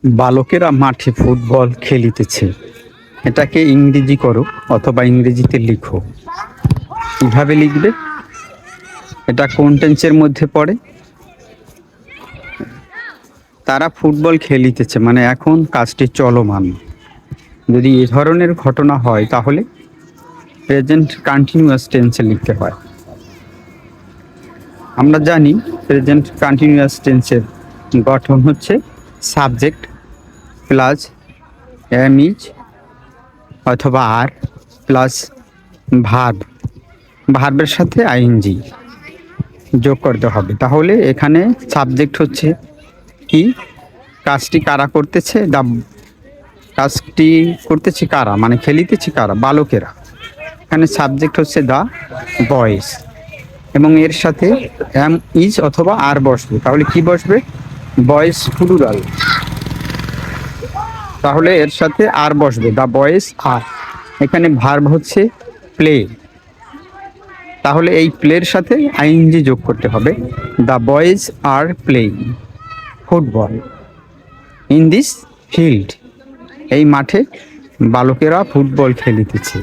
বালকেরা মাঠে ফুটবল খেলিতেছে। এটাকে ইংরেজি করো অথবা ইংরেজিতে লিখো। কিভাবে লিখবে? এটা কোন টেন্সের মধ্যে পড়ে? তারা ফুটবল খেলিতেছে মানে এখন কাজটি চলমান। যদি এ ধরনের ঘটনা হয় তাহলে প্রেজেন্ট কন্টিনিউয়াস টেন্সে লিখতে হয়। আমরা জানি প্রেজেন্ট কন্টিনিউয়াস টেন্সের গঠন হচ্ছে সাবজেক্ট প্লাস এম ইজ অথবা আর প্লাস ভার্ব, ভার্বের সাথে আইএনজি যোগ করতে হবে। তাহলে এখানে সাবজেক্ট হচ্ছে কি, কাজটি কারা করতেছে, কাজটি করতেছে কারা মানে খেলিতেছে কারা, বালকেরা। এখানে সাবজেক্ট হচ্ছে দ্য বয়েজ এবং এর সাথে এম ইজ অথবা আর বসবে। তাহলে কি বসবে? বয়েজ প্লুরাল, তাহলে এর সাথে আর বসবে, দ্য বয়েজ আর। এখানে ভার্ব হচ্ছে প্লে, তাহলে এই প্লের সাথে আইএনজি যোগ করতে হবে। The boys are playing football in this field, এই মাঠে বালকেরা ফুটবল খেলিতেছে।